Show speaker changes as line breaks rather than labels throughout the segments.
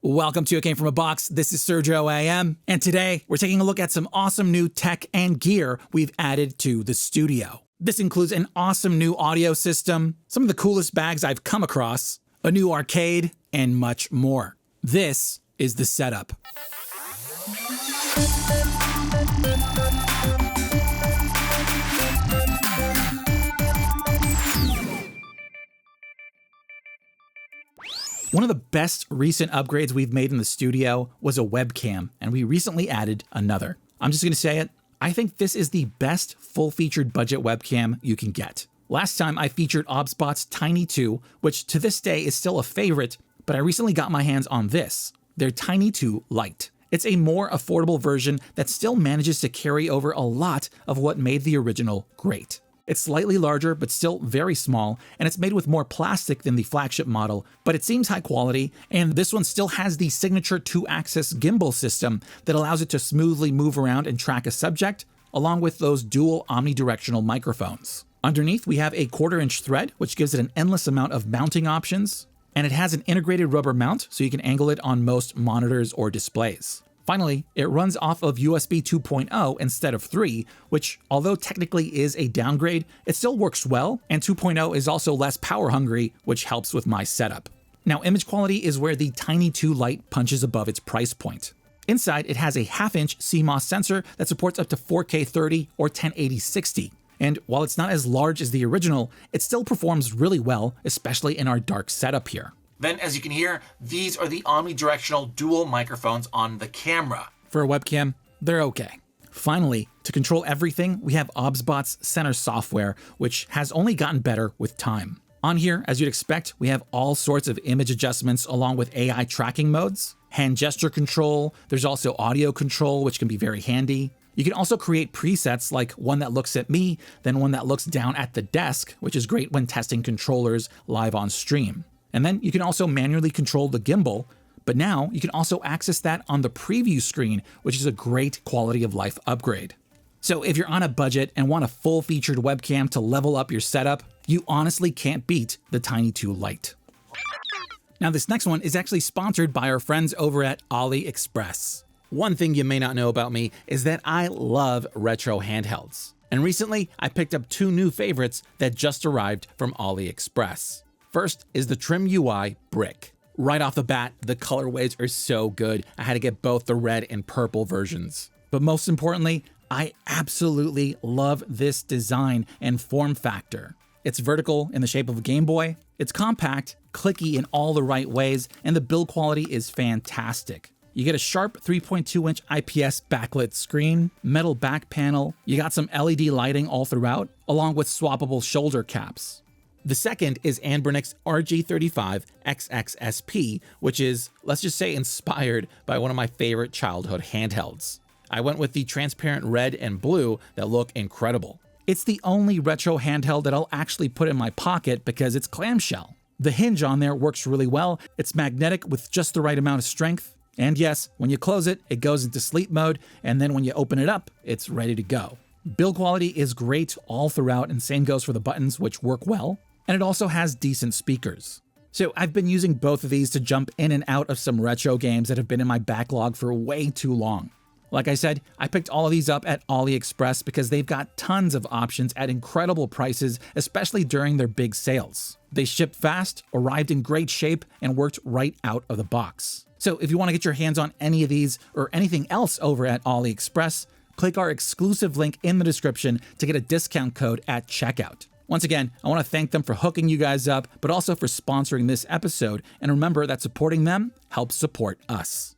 Welcome to It Came From a Box. This is Sergio AM, and today we're taking a look at some awesome new tech and gear we've added to the studio. This includes an awesome new audio system, some of the coolest bags I've come across, a new arcade, and much more. This is the setup. One of the best recent upgrades we've made in the studio was a webcam, and we recently added another. I'm just going to say it, I think this is the best full-featured budget webcam you can get. Last time I featured OBSBOT's Tiny 2, which to this day is still a favorite, but I recently got my hands on this, their Tiny 2 Lite. It's a more affordable version that still manages to carry over a lot of what made the original great. It's slightly larger, but still very small, and it's made with more plastic than the flagship model, but it seems high quality, and this one still has the signature 2-axis gimbal system that allows it to smoothly move around and track a subject, along with those dual omnidirectional microphones. Underneath, we have a 1/4-inch thread, which gives it an endless amount of mounting options, and it has an integrated rubber mount, so you can angle it on most monitors or displays. Finally, it runs off of USB 2.0 instead of 3, which, although technically is a downgrade, it still works well, and 2.0 is also less power hungry, which helps with my setup. Now, image quality is where the Tiny 2 Lite punches above its price point. Inside, it has a 1/2-inch CMOS sensor that supports up to 4K 30 or 1080 60. And while it's not as large as the original, it still performs really well, especially in our dark setup here. Then, as you can hear, these are the omnidirectional dual microphones on the camera. For a webcam, they're okay. Finally, to control everything, we have OBSBOT's Center software, which has only gotten better with time. On here, as you'd expect, we have all sorts of image adjustments along with AI tracking modes, hand gesture control, there's also audio control, which can be very handy. You can also create presets like one that looks at me, then one that looks down at the desk, which is great when testing controllers live on stream. And then you can also manually control the gimbal, but now you can also access that on the preview screen, which is a great quality of life upgrade. So if you're on a budget and want a full-featured webcam to level up your setup, you honestly can't beat the Tiny 2 Lite. Now this next one is actually sponsored by our friends over at AliExpress. One thing you may not know about me is that I love retro handhelds. And recently I picked up 2 new favorites that just arrived from AliExpress. First is the TrimUI brick. Right off the bat, the colorways are so good. I had to get both the red and purple versions. But most importantly, I absolutely love this design and form factor. It's vertical in the shape of a Game Boy, it's compact, clicky in all the right ways, and the build quality is fantastic. You get a sharp 3.2-inch IPS backlit screen, metal back panel, you got some LED lighting all throughout, along with swappable shoulder caps. The second is Anbernik's RG35 XXSP, which is, let's just say, inspired by one of my favorite childhood handhelds. I went with the transparent red and blue that look incredible. It's the only retro handheld that I'll actually put in my pocket because it's clamshell. The hinge on there works really well, it's magnetic with just the right amount of strength, and yes, when you close it, it goes into sleep mode, and then when you open it up, it's ready to go. Build quality is great all throughout, and same goes for the buttons, which work well. And it also has decent speakers. So I've been using both of these to jump in and out of some retro games that have been in my backlog for way too long. Like I said, I picked all of these up at AliExpress because they've got tons of options at incredible prices, especially during their big sales. They shipped fast, arrived in great shape, and worked right out of the box. So if you want to get your hands on any of these or anything else over at AliExpress, click our exclusive link in the description to get a discount code at checkout. Once again, I want to thank them for hooking you guys up, but also for sponsoring this episode, and remember that supporting them helps support us.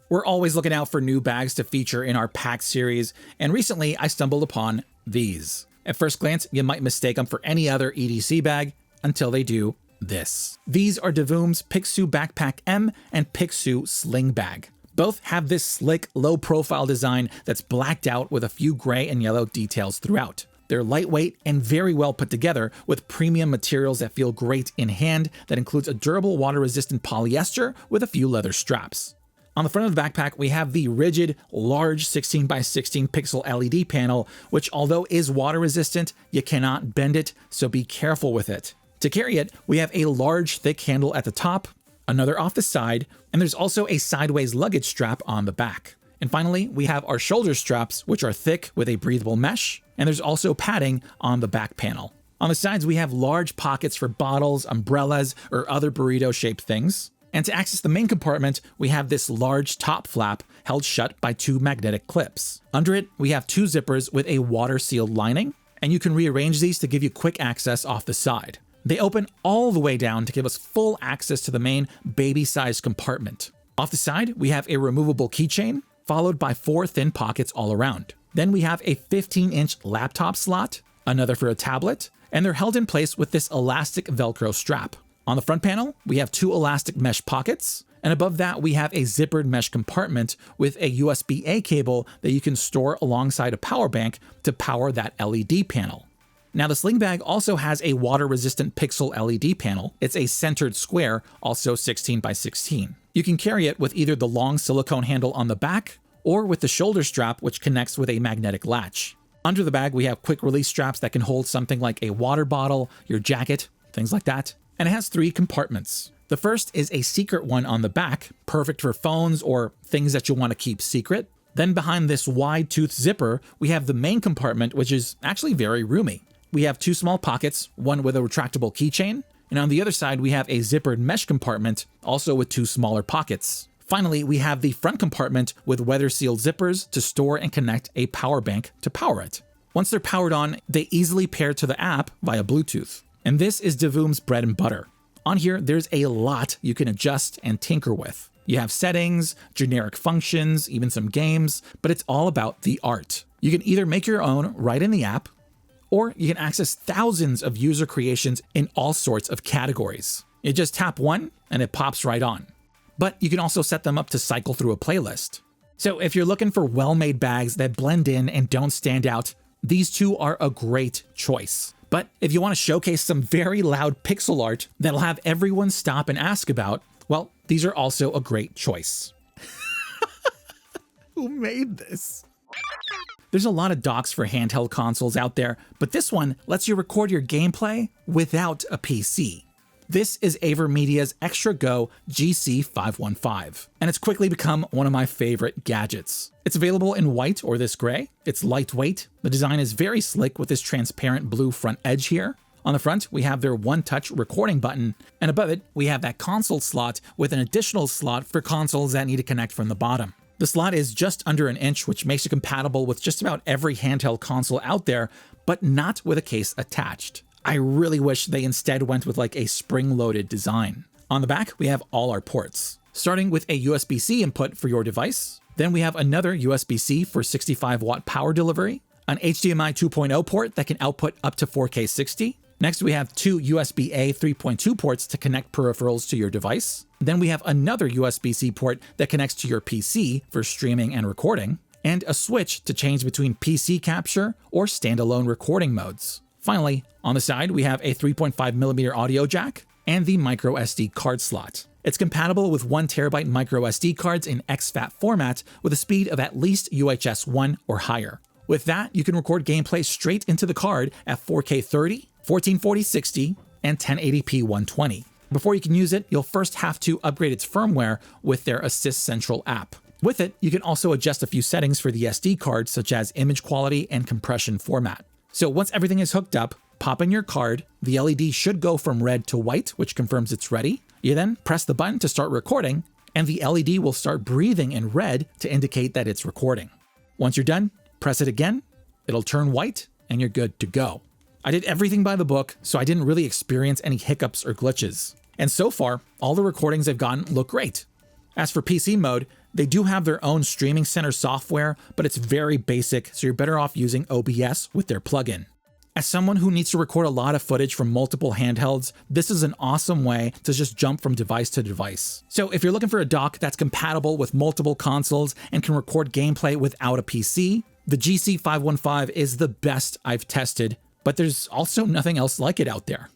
We're always looking out for new bags to feature in our PAC series, and recently I stumbled upon these. At first glance, you might mistake them for any other EDC bag until they do this. These are Divoom's Pixoo Backpack M and Pixoo Sling bag. Both have this slick, low-profile design that's blacked out with a few gray and yellow details throughout. They're lightweight and very well put together with premium materials that feel great in hand that includes a durable water-resistant polyester with a few leather straps. On the front of the backpack, we have the rigid, large 16x16 pixel LED panel, which although is water-resistant, you cannot bend it, so be careful with it. To carry it, we have a large, thick handle at the top, another off the side, and there's also a sideways luggage strap on the back. And finally, we have our shoulder straps, which are thick with a breathable mesh, and there's also padding on the back panel. On the sides, we have large pockets for bottles, umbrellas, or other burrito-shaped things. And to access the main compartment, we have this large top flap held shut by 2 magnetic clips. Under it, we have 2 zippers with a water-sealed lining, and you can rearrange these to give you quick access off the side. They open all the way down to give us full access to the main baby-sized compartment. Off the side, we have a removable keychain, followed by 4 thin pockets all around. Then we have a 15-inch laptop slot, another for a tablet, and they're held in place with this elastic Velcro strap. On the front panel, we have 2 elastic mesh pockets, and above that we have a zippered mesh compartment with a USB-A cable that you can store alongside a power bank to power that LED panel. Now the sling bag also has a water-resistant pixel LED panel. It's a centered square, also 16 by 16. You can carry it with either the long silicone handle on the back or with the shoulder strap, which connects with a magnetic latch. Under the bag, we have quick release straps that can hold something like a water bottle, your jacket, things like that. And it has 3 compartments. The first is a secret one on the back, perfect for phones or things that you want to keep secret. Then behind this wide tooth zipper, we have the main compartment, which is actually very roomy. We have 2 small pockets, one with a retractable keychain, and on the other side we have a zippered mesh compartment, also with 2 smaller pockets. Finally, we have the front compartment with weather-sealed zippers to store and connect a power bank to power it. Once they're powered on, they easily pair to the app via Bluetooth. And this is Divoom's bread and butter. On here, there's a lot you can adjust and tinker with. You have settings, generic functions, even some games, but it's all about the art. You can either make your own right in the app, or you can access thousands of user creations in all sorts of categories. You just tap one and it pops right on. But you can also set them up to cycle through a playlist. So if you're looking for well-made bags that blend in and don't stand out, these 2 are a great choice. But if you want to showcase some very loud pixel art that'll have everyone stop and ask about, well, these are also a great choice. Who made this? There's a lot of docks for handheld consoles out there, but this one lets you record your gameplay without a PC. This is AVerMedia's Extra Go GC515, and it's quickly become one of my favorite gadgets. It's available in white or this gray. It's lightweight. The design is very slick with this transparent blue front edge here. On the front, we have their one-touch recording button, and above it, we have that console slot with an additional slot for consoles that need to connect from the bottom. The slot is just under 1 inch, which makes it compatible with just about every handheld console out there, but not with a case attached. I really wish they instead went with like a spring-loaded design. On the back, we have all our ports, starting with a USB-C input for your device. Then we have another USB-C for 65-watt power delivery, an HDMI 2.0 port that can output up to 4K 60. Next, we have 2 USB-A 3.2 ports to connect peripherals to your device. Then we have another USB-C port that connects to your PC for streaming and recording, and a switch to change between PC capture or standalone recording modes. Finally, on the side, we have a 3.5mm audio jack and the micro SD card slot. It's compatible with 1TB micro SD cards in exFAT format with a speed of at least UHS 1 or higher. With that, you can record gameplay straight into the card at 4K 30, 1440/60, and 1080p 120. Before you can use it, you'll first have to upgrade its firmware with their Assist Central app. With it, you can also adjust a few settings for the SD card, such as image quality and compression format. So once everything is hooked up, pop in your card, the LED should go from red to white, which confirms it's ready. You then press the button to start recording, and the LED will start breathing in red to indicate that it's recording. Once you're done, press it again, it'll turn white, and you're good to go. I did everything by the book, so I didn't really experience any hiccups or glitches. And so far, all the recordings I've gotten look great. As for PC mode, they do have their own streaming center software, but it's very basic, so you're better off using OBS with their plugin. As someone who needs to record a lot of footage from multiple handhelds, this is an awesome way to just jump from device to device. So if you're looking for a dock that's compatible with multiple consoles and can record gameplay without a PC, the GC515 is the best I've tested, but there's also nothing else like it out there.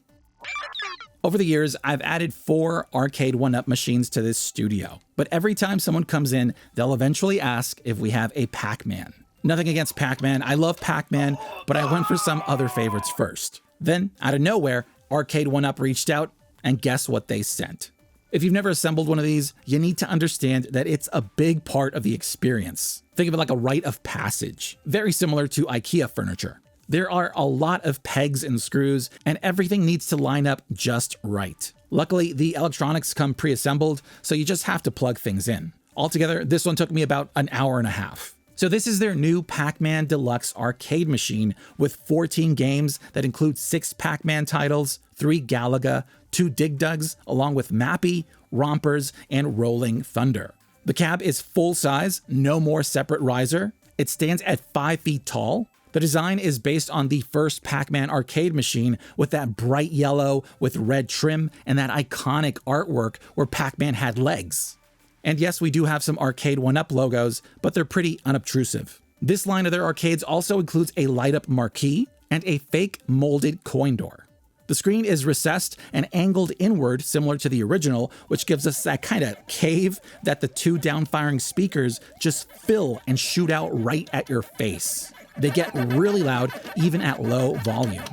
Over the years, I've added 4 arcade 1-up machines to this studio, but every time someone comes in, they'll eventually ask if we have a PAC-MAN. Nothing against PAC-MAN, I love PAC-MAN, but I went for some other favorites first. Then, out of nowhere, Arcade 1-Up reached out, and guess what they sent? If you've never assembled one of these, you need to understand that it's a big part of the experience. Think of it like a rite of passage, very similar to IKEA furniture. There are a lot of pegs and screws, and everything needs to line up just right. Luckily, the electronics come pre-assembled, so you just have to plug things in. Altogether, this one took me about an hour and a half. So this is their new Pac-Man Deluxe arcade machine with 14 games that include 6 Pac-Man titles, 3 Galaga, 2 Dig Dugs, along with Mappy, Rompers, and Rolling Thunder. The cab is full size, no more separate riser. It stands at 5 feet tall. The design is based on the first Pac-Man arcade machine with that bright yellow with red trim and that iconic artwork where Pac-Man had legs. And yes, we do have some Arcade 1-Up logos, but they're pretty unobtrusive. This line of their arcades also includes a light-up marquee and a fake molded coin door. The screen is recessed and angled inward similar to the original, which gives us that kind of cave that the 2 down-firing speakers just fill and shoot out right at your face. They get really loud even at low volume.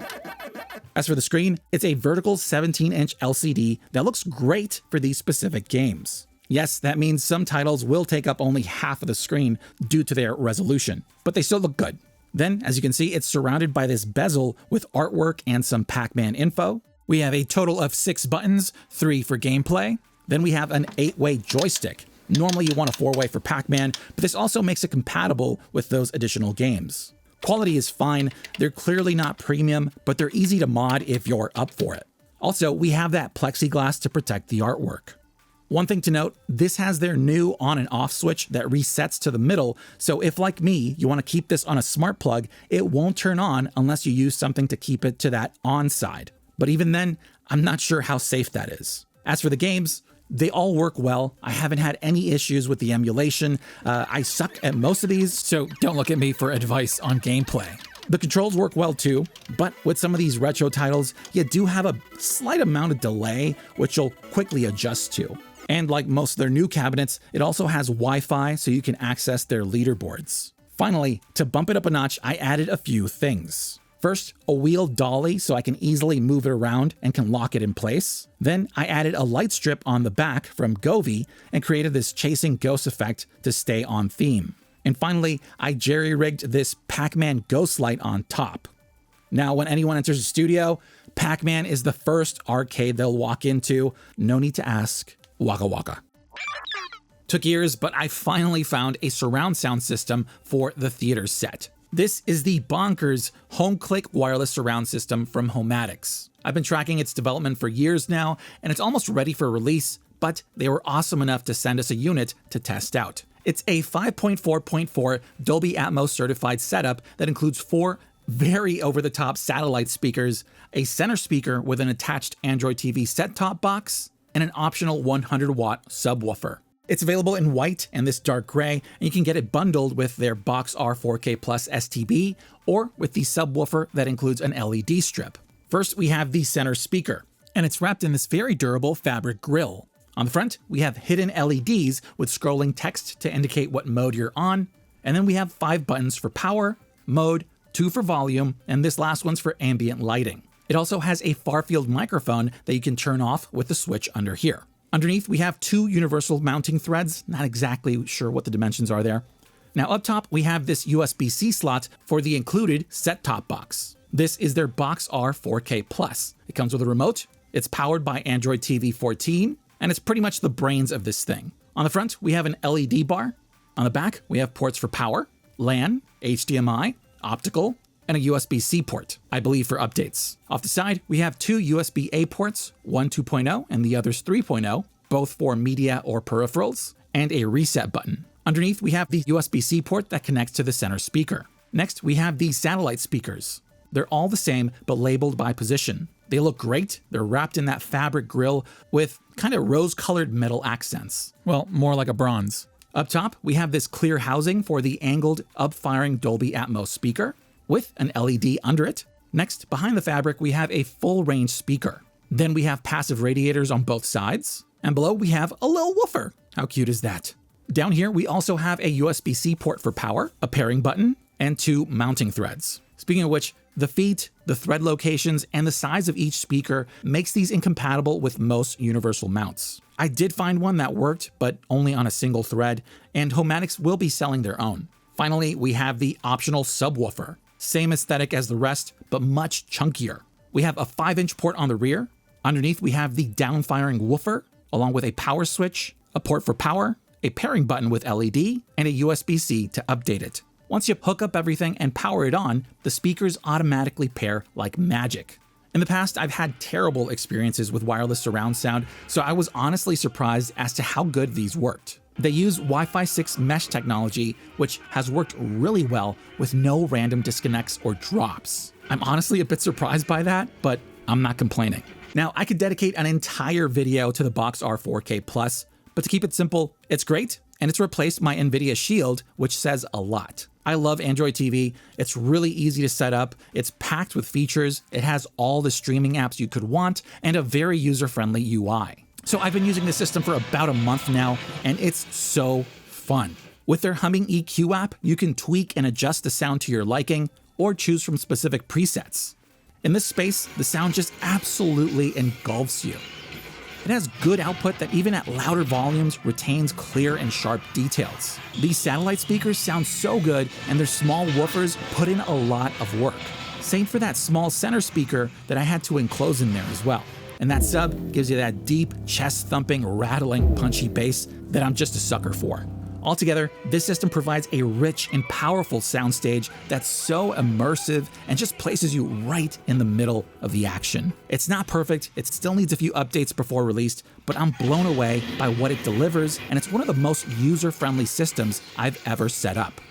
As for the screen, it's a vertical 17-inch LCD that looks great for these specific games. Yes, that means some titles will take up only half of the screen due to their resolution, but they still look good. Then, as you can see, it's surrounded by this bezel with artwork and some Pac-Man info. We have a total of 6 buttons, 3 for gameplay. Then we have an 8-way joystick. Normally you want a 4-way for Pac-Man, but this also makes it compatible with those additional games. Quality is fine. They're clearly not premium, but they're easy to mod if you're up for it. Also, we have that plexiglass to protect the artwork. One thing to note, this has their new on and off switch that resets to the middle, so if like me, you want to keep this on a smart plug, it won't turn on unless you use something to keep it to that on side. But even then, I'm not sure how safe that is. As for the games, they all work well. I haven't had any issues with the emulation. I suck at most of these, so don't look at me for advice on gameplay. The controls work well too, but with some of these retro titles, you do have a slight amount of delay, which you'll quickly adjust to. And like most of their new cabinets, it also has Wi-Fi so you can access their leaderboards. Finally, to bump it up a notch, I added a few things. First, a wheel dolly so I can easily move it around and can lock it in place. Then I added a light strip on the back from Govee and created this chasing ghost effect to stay on theme. And finally, I jerry-rigged this Pac-Man ghost light on top. Now, when anyone enters the studio, Pac-Man is the first arcade they'll walk into. No need to ask. Waka waka. Took years, but I finally found a surround sound system for the theater set. This is the bonkers home-click wireless surround system from Homatics. I've been tracking its development for years now, and it's almost ready for release, but they were awesome enough to send us a unit to test out. It's a 5.4.4 Dolby Atmos certified setup that includes 4 very over-the-top satellite speakers, a center speaker with an attached Android TV set-top box, and an optional 100-watt subwoofer. It's available in white and this dark gray, and you can get it bundled with their Box R 4K Plus STB or with the subwoofer that includes an LED strip. First, we have the center speaker, and it's wrapped in this very durable fabric grille. On the front, we have hidden LEDs with scrolling text to indicate what mode you're on, and then we have 5 buttons for power, mode, 2 for volume, and this last one's for ambient lighting. It also has a far-field microphone that you can turn off with the switch under here. Underneath, we have 2 universal mounting threads, not exactly sure what the dimensions are there. Now up top, we have this USB-C slot for the included set-top box. This is their Box R 4K Plus. It comes with a remote, it's powered by Android TV 14, and it's pretty much the brains of this thing. On the front, we have an LED bar. On the back, we have ports for power, LAN, HDMI, optical, and a USB-C port, I believe for updates. Off the side, we have 2 USB-A ports, one 2.0 and the other's 3.0, both for media or peripherals, and a reset button. Underneath, we have the USB-C port that connects to the center speaker. Next, we have the satellite speakers. They're all the same, but labeled by position. They look great. They're wrapped in that fabric grille with kind of rose-colored metal accents. Well, more like a bronze. Up top, we have this clear housing for the angled, up-firing Dolby Atmos speaker, with an LED under it. Next, behind the fabric, we have a full-range speaker. Then we have passive radiators on both sides. And below, we have a little woofer. How cute is that? Down here, we also have a USB-C port for power, a pairing button, and 2 mounting threads. Speaking of which, the feet, the thread locations, and the size of each speaker makes these incompatible with most universal mounts. I did find one that worked, but only on a single thread, and Homatics will be selling their own. Finally, we have the optional subwoofer. Same aesthetic as the rest, but much chunkier. We have a 5-inch port on the rear. Underneath, we have the downfiring woofer, along with a power switch, a port for power, a pairing button with LED, and a USB-C to update it. Once you hook up everything and power it on, the speakers automatically pair like magic. In the past, I've had terrible experiences with wireless surround sound, so I was honestly surprised as to how good these worked. They use Wi-Fi 6 mesh technology, which has worked really well with no random disconnects or drops. I'm honestly a bit surprised by that, but I'm not complaining. Now, I could dedicate an entire video to the Box R 4K Plus, but to keep it simple, it's great, and it's replaced my NVIDIA Shield, which says a lot. I love Android TV. It's really easy to set up. It's packed with features. It has all the streaming apps you could want and a very user-friendly UI. So I've been using this system for about a month now, and it's so fun. With their humming EQ app, you can tweak and adjust the sound to your liking or choose from specific presets. In this space, the sound just absolutely engulfs you. It has good output that even at louder volumes retains clear and sharp details. These satellite speakers sound so good, and their small woofers put in a lot of work. Same for that small center speaker that I had to enclose in there as well. And that sub gives you that deep, chest-thumping, rattling, punchy bass that I'm just a sucker for. Altogether, this system provides a rich and powerful soundstage that's so immersive and just places you right in the middle of the action. It's not perfect, it still needs a few updates before released, but I'm blown away by what it delivers, and it's one of the most user-friendly systems I've ever set up.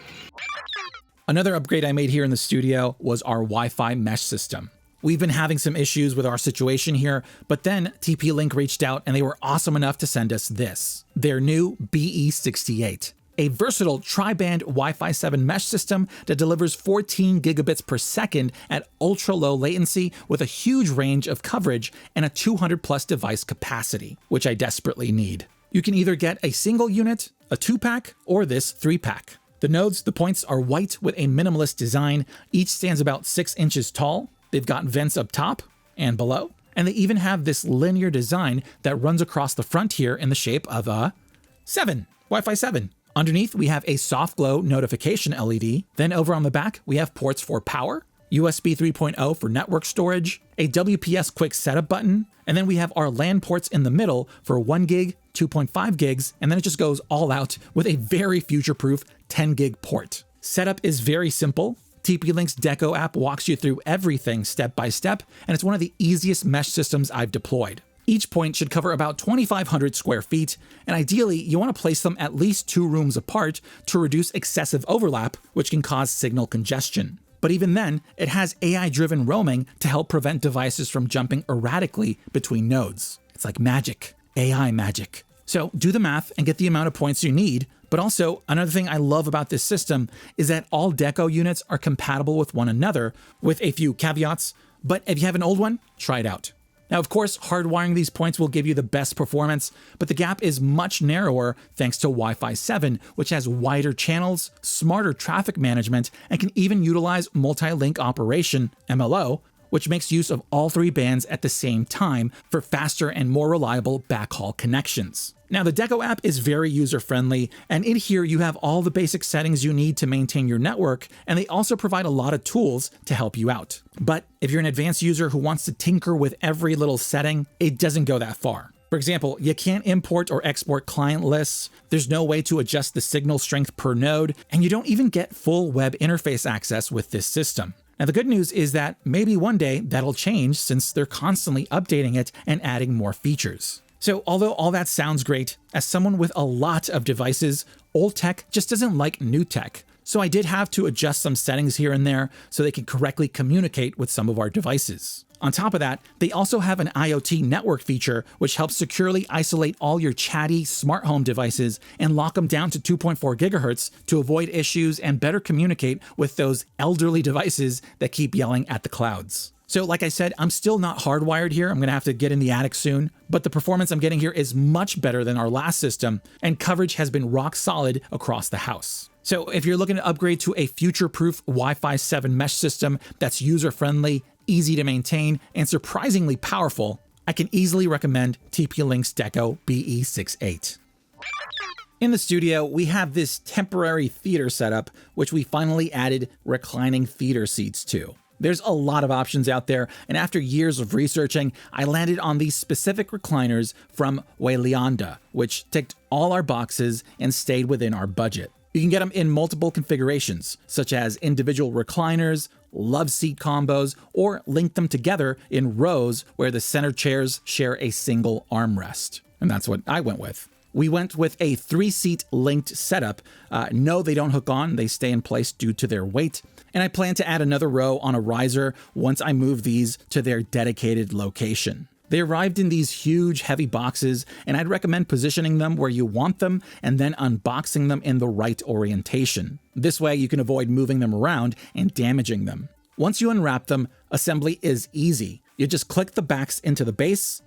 Another upgrade I made here in the studio was our Wi-Fi mesh system. We've been having some issues with our situation here, but then TP-Link reached out and they were awesome enough to send us this, their new BE68, a versatile tri-band Wi-Fi 7 mesh system that delivers 14 gigabits per second at ultra-low latency with a huge range of coverage and a 200-plus device capacity, which I desperately need. You can either get a single unit, a 2-pack, or this 3-pack. The nodes, the points, are white with a minimalist design. Each stands about 6 inches tall. They've got vents up top and below, and they even have this linear design that runs across the front here in the shape of a 7, Wi-Fi 7. Underneath, we have a soft glow notification LED. Then over on the back, we have ports for power, USB 3.0 for network storage, a WPS quick setup button, and then we have our LAN ports in the middle for 1 gig, 2.5 gigs, and then it just goes all out with a very future-proof 10 gig port. Setup is very simple. TP-Link's Deco app walks you through everything step by step, and it's one of the easiest mesh systems I've deployed. Each point should cover about 2,500 square feet, and ideally, you want to place them at least 2 rooms apart to reduce excessive overlap, which can cause signal congestion. But even then, it has AI-driven roaming to help prevent devices from jumping erratically between nodes. It's like magic, AI magic. So do the math and get the amount of points you need. But also, another thing I love about this system is that all Deco units are compatible with one another, with a few caveats, but if you have an old one, try it out. Now, of course, hardwiring these points will give you the best performance, but the gap is much narrower thanks to Wi-Fi 7, which has wider channels, smarter traffic management, and can even utilize multi-link operation, MLO, which makes use of all 3 bands at the same time for faster and more reliable backhaul connections. Now, the Deco app is very user-friendly, and in here you have all the basic settings you need to maintain your network, and they also provide a lot of tools to help you out. But if you're an advanced user who wants to tinker with every little setting, it doesn't go that far. For example, you can't import or export client lists, there's no way to adjust the signal strength per node, and you don't even get full web interface access with this system. Now, the good news is that maybe one day that'll change since they're constantly updating it and adding more features. So although all that sounds great, as someone with a lot of devices, old tech just doesn't like new tech. So I did have to adjust some settings here and there so they can correctly communicate with some of our devices. On top of that, they also have an IoT network feature which helps securely isolate all your chatty smart home devices and lock them down to 2.4 gigahertz to avoid issues and better communicate with those elderly devices that keep yelling at the clouds. So like I said, I'm still not hardwired here. I'm going to have to get in the attic soon, but the performance I'm getting here is much better than our last system, and coverage has been rock solid across the house. So if you're looking to upgrade to a future-proof Wi-Fi 7 mesh system that's user-friendly, easy to maintain, and surprisingly powerful, I can easily recommend TP-Link's Deco BE68. In the studio, we have this temporary theater setup, which we finally added reclining theater seats to. There's a lot of options out there, and after years of researching, I landed on these specific recliners from Weilianda, which ticked all our boxes and stayed within our budget. You can get them in multiple configurations, such as individual recliners, love seat combos, or link them together in rows where the center chairs share a single armrest. And that's what I went with. We went with a 3-seat linked setup. No, they don't hook on, they stay in place due to their weight. And I plan to add another row on a riser once I move these to their dedicated location. They arrived in these huge, heavy boxes, and I'd recommend positioning them where you want them and then unboxing them in the right orientation. This way, you can avoid moving them around and damaging them. Once you unwrap them, assembly is easy. You just click the backs into the base,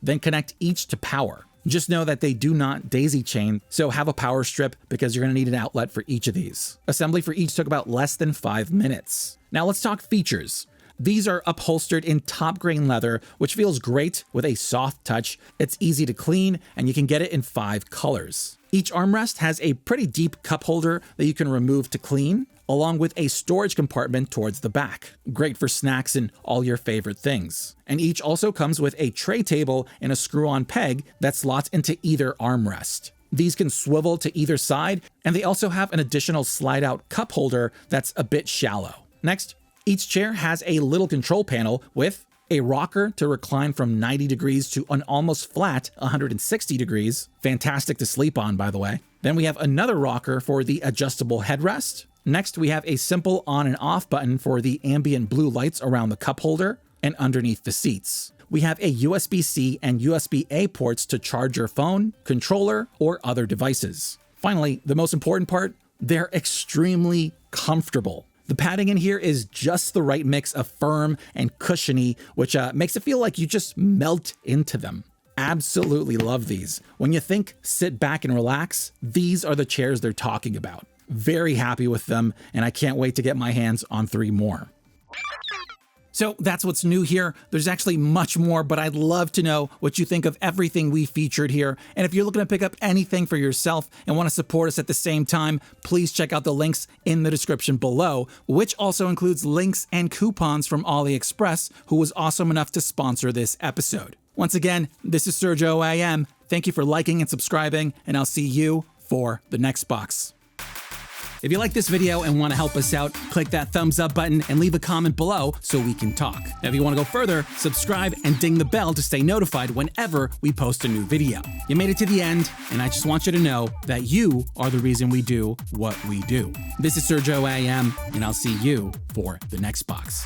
then connect each to power. Just know that they do not daisy chain, so have a power strip because you're going to need an outlet for each of these. Assembly for each took about less than 5 minutes. Now let's talk features. These are upholstered in top grain leather, which feels great with a soft touch. It's easy to clean, and you can get it in 5 colors. Each armrest has a pretty deep cup holder that you can remove to clean, along with a storage compartment towards the back. Great for snacks and all your favorite things. And each also comes with a tray table and a screw-on peg that slots into either armrest. These can swivel to either side, and they also have an additional slide-out cup holder that's a bit shallow. Next, each chair has a little control panel with a rocker to recline from 90 degrees to an almost flat 160 degrees. Fantastic to sleep on, by the way. Then we have another rocker for the adjustable headrest. Next, we have a simple on and off button for the ambient blue lights around the cup holder and underneath the seats. We have a USB-C and USB-A ports to charge your phone, controller, or other devices. Finally, the most important part, they're extremely comfortable. The padding in here is just the right mix of firm and cushiony, which makes it feel like you just melt into them. Absolutely love these. When you think sit back and relax, these are the chairs they're talking about. Very happy with them, and I can't wait to get my hands on 3 more. So that's what's new here. There's actually much more, but I'd love to know what you think of everything we featured here. And if you're looking to pick up anything for yourself and want to support us at the same time, please check out the links in the description below, which also includes links and coupons from AliExpress, who was awesome enough to sponsor this episode. Once again, this is Sergio AM. Thank you for liking and subscribing, and I'll see you for the next box. If you like this video and want to help us out, click that thumbs up button and leave a comment below so we can talk. Now, if you want to go further, subscribe and ding the bell to stay notified whenever we post a new video. You made it to the end, and I just want you to know that you are the reason we do what we do. This is Sergio AM, and I'll see you for the next box.